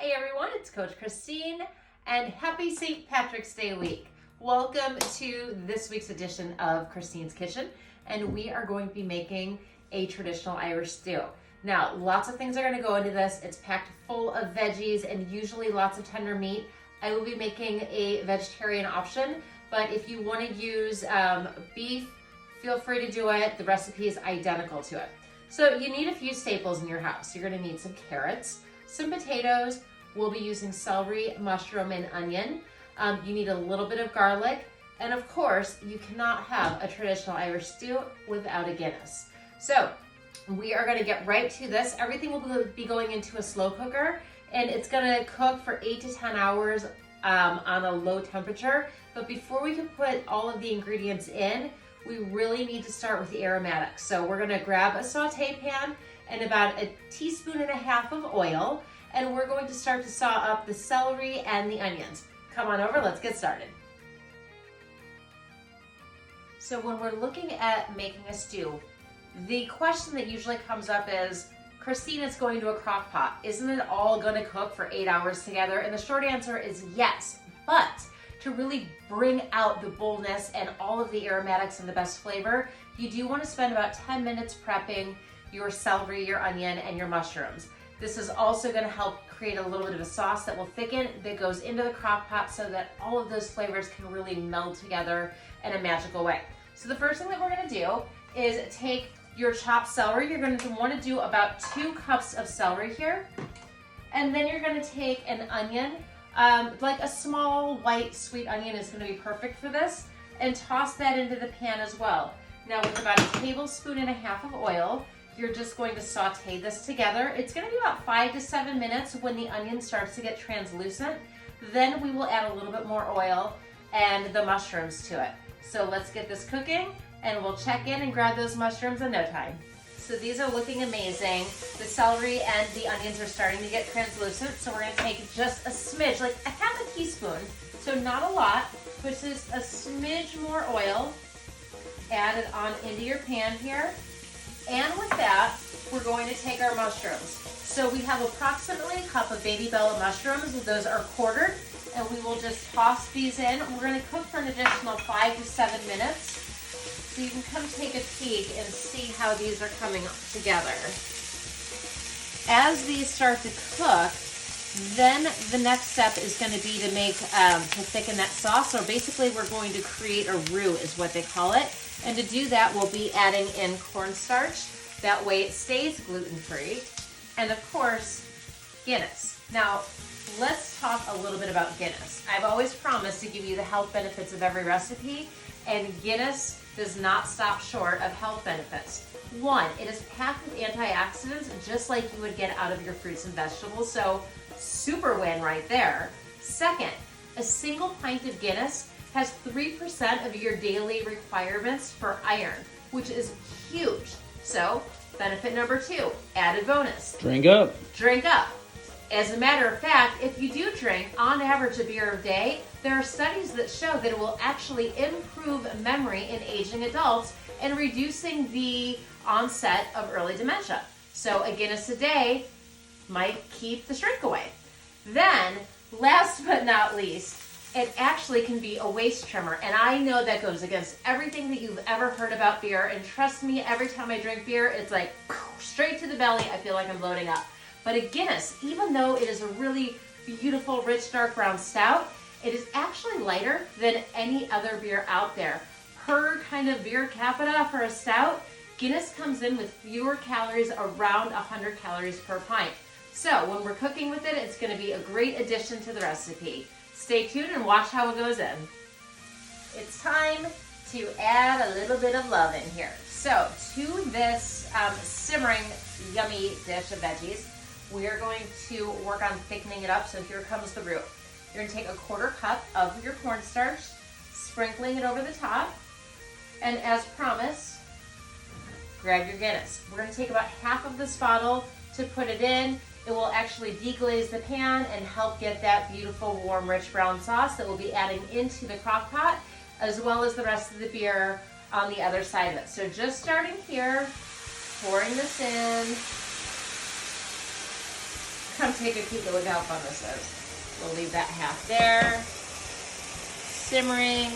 Hey everyone, it's Coach Christine and happy St. Patrick's Day week. Welcome to this week's edition of Christine's Kitchen, and we are going to be making a traditional Irish stew. Now, lots of things are going to go into this. It's packed full of veggies and usually lots of tender meat. I will be making a vegetarian option, but if you want to use beef, feel free to do it. The recipe is identical to it. So you need a few staples in your house. You're going to need some carrots, some potatoes. We'll be using celery, mushroom, and onion. You need a little bit of garlic. And of course, you cannot have a traditional Irish stew without a Guinness. So we are going to get right to this. Everything will be going into a slow cooker, and it's going to cook for 8 to 10 hours on a low temperature. But before we can put all of the ingredients in, we really need to start with the aromatics. So we're going to grab a saute pan and about 1.5 teaspoons of oil, and we're going to start to saw up the celery and the onions. Come on over, let's get started. So when we're looking at making a stew, the question that usually comes up is, Christine, it's going to a crock pot. Isn't it all going to cook for 8 hours together? And the short answer is yes, but to really bring out the boldness and all of the aromatics and the best flavor, you do want to spend about 10 minutes prepping your celery, your onion, and your mushrooms. This is also going to help create a little bit of a sauce that will thicken, that goes into the crock pot so that all of those flavors can really meld together in a magical way. So the first thing that we're going to do is take your chopped celery. You're going to want to do about 2 cups of celery here. And then you're going to take an onion, like a small white sweet onion is going to be perfect for this, and toss that into the pan as well. Now with about 1.5 tablespoons of oil, you're just going to saute this together. It's going to be about 5 to 7 minutes when the onion starts to get translucent. Then we will add a little bit more oil and the mushrooms to it. So let's get this cooking and we'll check in and grab those mushrooms in no time. So these are looking amazing. The celery and the onions are starting to get translucent. So we're going to take just a smidge, like 1/2 teaspoon. So not a lot, but just a smidge more oil added on into your pan here. And with that, we're going to take our mushrooms. So we have approximately 1 cup of baby bella mushrooms. Those are quartered, and we will just toss these in. We're going to cook for an additional 5 to 7 minutes. So you can come take a peek and see how these are coming together. As these start to cook, then the next step is going to be to make, to thicken that sauce. So basically we're going to create a roux is what they call it. And to do that, we'll be adding in cornstarch. That way it stays gluten-free. And of course, Guinness. Now, let's talk a little bit about Guinness. I've always promised to give you the health benefits of every recipe, and Guinness does not stop short of health benefits. 1, it is packed with antioxidants just like you would get out of your fruits and vegetables, so super win right there. 2nd, a single pint of Guinness has 3% of your daily requirements for iron, which is huge. So, benefit number 2, added bonus. Drink up. Drink up. As a matter of fact, if you do drink, on average, a beer a day, there are studies that show that it will actually improve memory in aging adults and reducing the onset of early dementia. So a Guinness a day might keep the shrink away. Then, last but not least, it actually can be a waist trimmer. And I know that goes against everything that you've ever heard about beer. And trust me, every time I drink beer, it's like straight to the belly. I feel like I'm loading up. But a Guinness, even though it is a really beautiful, rich, dark brown stout, it is actually lighter than any other beer out there. Per kind of beer capita for a stout, Guinness comes in with fewer calories, around 100 calories per pint. So when we're cooking with it, it's going to be a great addition to the recipe. Stay tuned and watch how it goes in. It's time to add a little bit of love in here. So to this simmering, yummy dish of veggies, we are going to work on thickening it up. So here comes the roux. You're going to take a 1/4 cup of your cornstarch, sprinkling it over the top, and as promised, grab your Guinness. We're going to take about half of this bottle to put it in. It will actually deglaze the pan and help get that beautiful, warm, rich brown sauce that we'll be adding into the crock pot, as well as the rest of the beer on the other side of it. So just starting here, pouring this in. come take a peek at what how fun this is. We'll leave that half there. Simmering,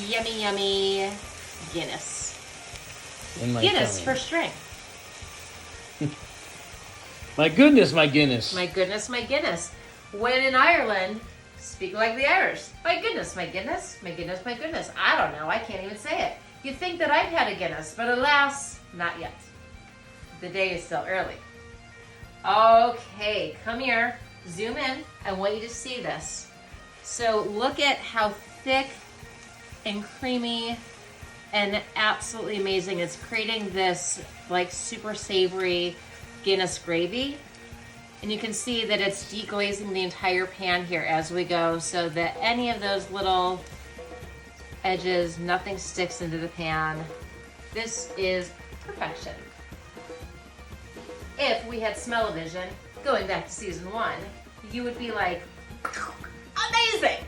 yummy, yummy Guinness. Guinness for strength. My goodness, my Guinness. My goodness, my Guinness. When in Ireland, speak like the Irish. My goodness, my Guinness, my goodness, my goodness. I don't know, I can't even say it. You'd think that I've had a Guinness, but alas, not yet. The day is still early. Okay, come here, zoom in. I want you to see this. So look at how thick and creamy and absolutely amazing. It's creating this like super savory Guinness gravy. And you can see that it's deglazing the entire pan here as we go so that any of those little edges, nothing sticks into the pan. This is perfection. If we had smell-o-vision, going back to season 1, you would be like, amazing!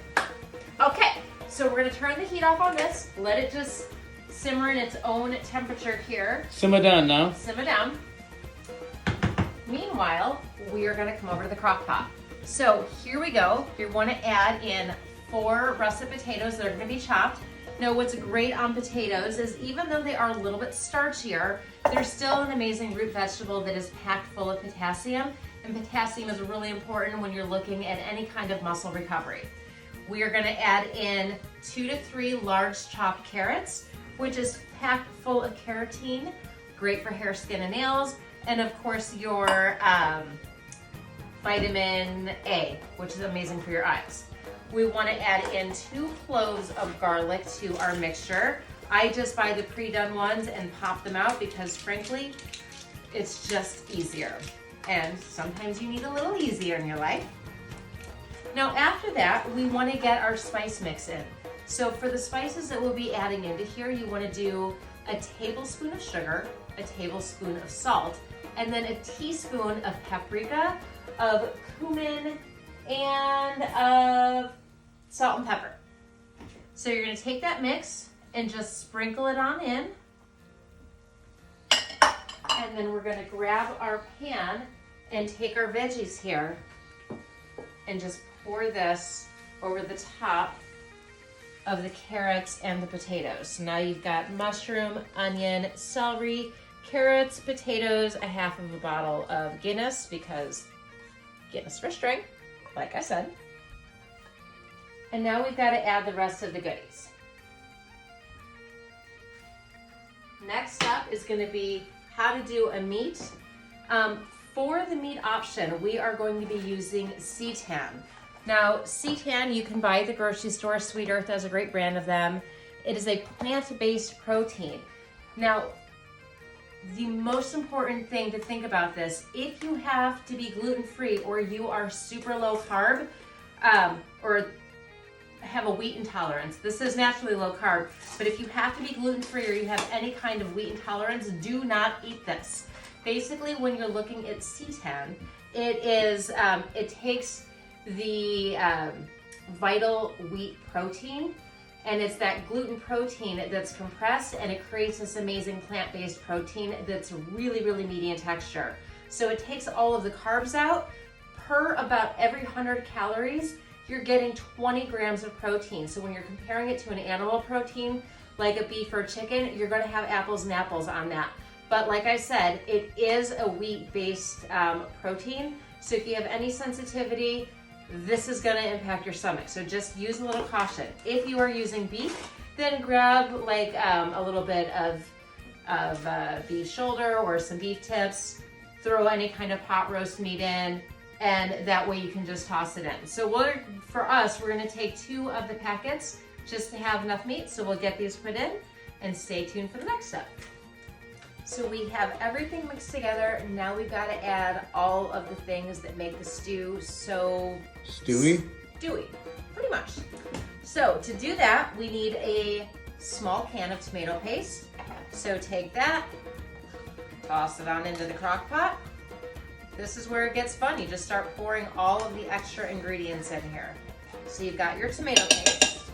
Okay, so we're gonna turn the heat off on this, let it just simmer in its own temperature here. Simmer down now. Simmer down. Meanwhile, we are gonna come over to the crock pot. So here we go. You wanna add in 4 russet potatoes that are gonna be chopped. Now what's great on potatoes is even though they are a little bit starchier, they're still an amazing root vegetable that is packed full of potassium. And potassium is really important when you're looking at any kind of muscle recovery. We are gonna add in 2 to 3 large chopped carrots, which is packed full of carotene, great for hair, skin, and nails. And of course your vitamin A, which is amazing for your eyes. We want to add in 2 cloves of garlic to our mixture. I just buy the pre-done ones and pop them out because frankly, it's just easier. And sometimes you need a little easier in your life. Now after that, we want to get our spice mix in. So for the spices that we'll be adding into here, you want to do a tablespoon of sugar, a tablespoon of salt, and then a teaspoon of paprika, of cumin, and of salt and pepper. So you're gonna take that mix and just sprinkle it on in. And then we're gonna grab our pan and take our veggies here and just pour this over the top of the carrots and the potatoes. So now you've got mushroom, onion, celery, carrots, potatoes, a half of a bottle of Guinness because Guinness for strength, like I said. And now we've got to add the rest of the goodies. Next up is going to be how to do a meat. For the meat option, we are going to be using seitan. Now, seitan you can buy at the grocery store. Sweet Earth has a great brand of them. It is a plant-based protein. Now, the most important thing to think about this, if you have to be gluten-free or you are super low carb or have a wheat intolerance, this is naturally low carb, but if you have to be gluten-free or you have any kind of wheat intolerance, do not eat this. Basically, when you're looking at seitan, it takes the vital wheat protein, and it's that gluten protein that's compressed, and it creates this amazing plant-based protein that's really, really meaty in texture. So it takes all of the carbs out. Per about every 100 calories, you're getting 20 grams of protein. So when you're comparing it to an animal protein, like a beef or chicken, you're gonna have apples and apples on that. But like I said, it is a wheat-based protein. So if you have any sensitivity, this is gonna impact your stomach. So just use a little caution. If you are using beef, then grab like a little bit of beef shoulder or some beef tips, throw any kind of pot roast meat in, and that way you can just toss it in. So for us, we're gonna take 2 of the packets just to have enough meat. So we'll get these put in and stay tuned for the next step. So we have everything mixed together. Now we've got to add all of the things that make the stew so stewy, pretty much. So to do that, we need a small can of tomato paste. So take that, toss it on into the crock pot. This is where it gets fun. You just start pouring all of the extra ingredients in here. So you've got your tomato paste.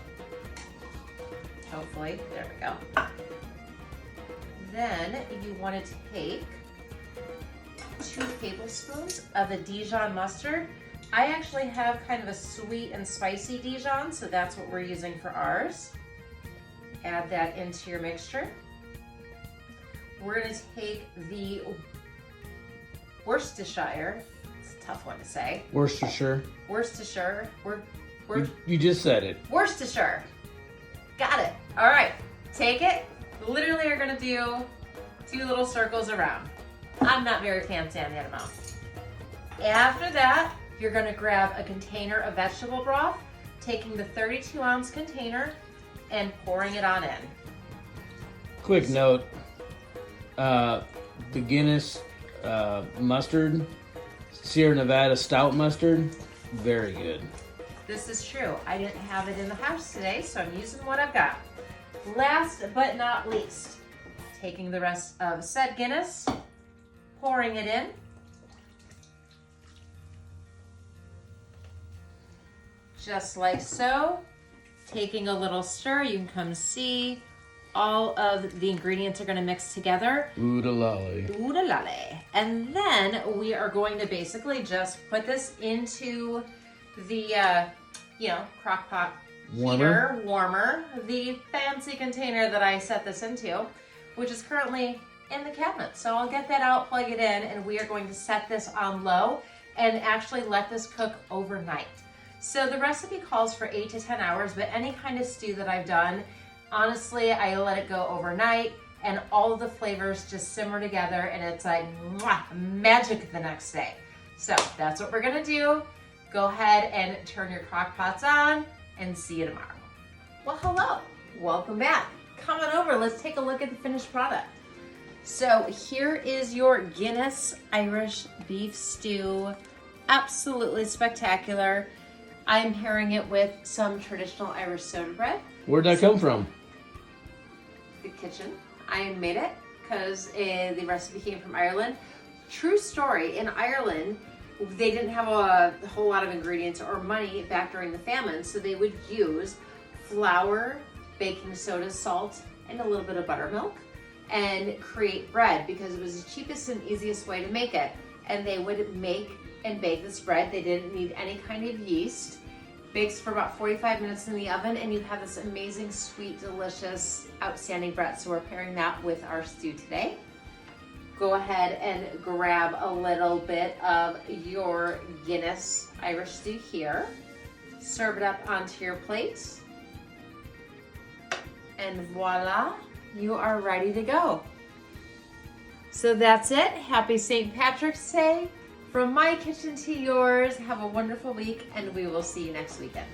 Hopefully, there we go. Then you want to take 2 tablespoons of the Dijon mustard. I actually have kind of a sweet and spicy Dijon, so that's what we're using for ours. Add that into your mixture. We're gonna take the Worcestershire, it's a tough one to say. Worcestershire. Worcestershire, You just said it. Worcestershire. Got it. All right, take it. Literally are gonna do 2 little circles around. I'm not very fancy on that amount. After that, you're gonna grab a container of vegetable broth, taking the 32-ounce container and pouring it on in. Quick note. The Guinness mustard, Sierra Nevada stout mustard, very good. This is true. I didn't have it in the house today, so I'm using what I've got. Last but not least, taking the rest of said Guinness, pouring it in. Just like so. Taking a little stir, you can come see all of the ingredients are going to mix together. Oodalali. Oodalali. And then we are going to basically just put this into the, crock pot heater, warmer, the fancy container that I set this into, which is currently in the cabinet. So I'll get that out, plug it in, and we are going to set this on low and actually let this cook overnight. So the recipe calls for 8 to 10 hours, but any kind of stew that I've done, honestly, I let it go overnight and all of the flavors just simmer together and it's like magic the next day. So that's what we're gonna do. Go ahead and turn your crock pots on and see you tomorrow. Well, hello, welcome back. Come on over, let's take a look at the finished product. So here is your Guinness Irish beef stew. Absolutely spectacular. I'm pairing it with some traditional Irish soda bread. Where'd that come from? The kitchen. I made it because the recipe came from Ireland. True story, in Ireland, they didn't have a whole lot of ingredients or money back during the famine, so they would use flour, baking soda, salt, and a little bit of buttermilk and create bread because it was the cheapest and easiest way to make it. And they would make and bake this bread. They didn't need any kind of yeast. Bakes for about 45 minutes in the oven and you have this amazing, sweet, delicious, outstanding bread. So we're pairing that with our stew today. Go ahead and grab a little bit of your Guinness Irish stew here. Serve it up onto your plate. And voila, you are ready to go. So that's it. Happy St. Patrick's Day. From my kitchen to yours, have a wonderful week and we will see you next weekend.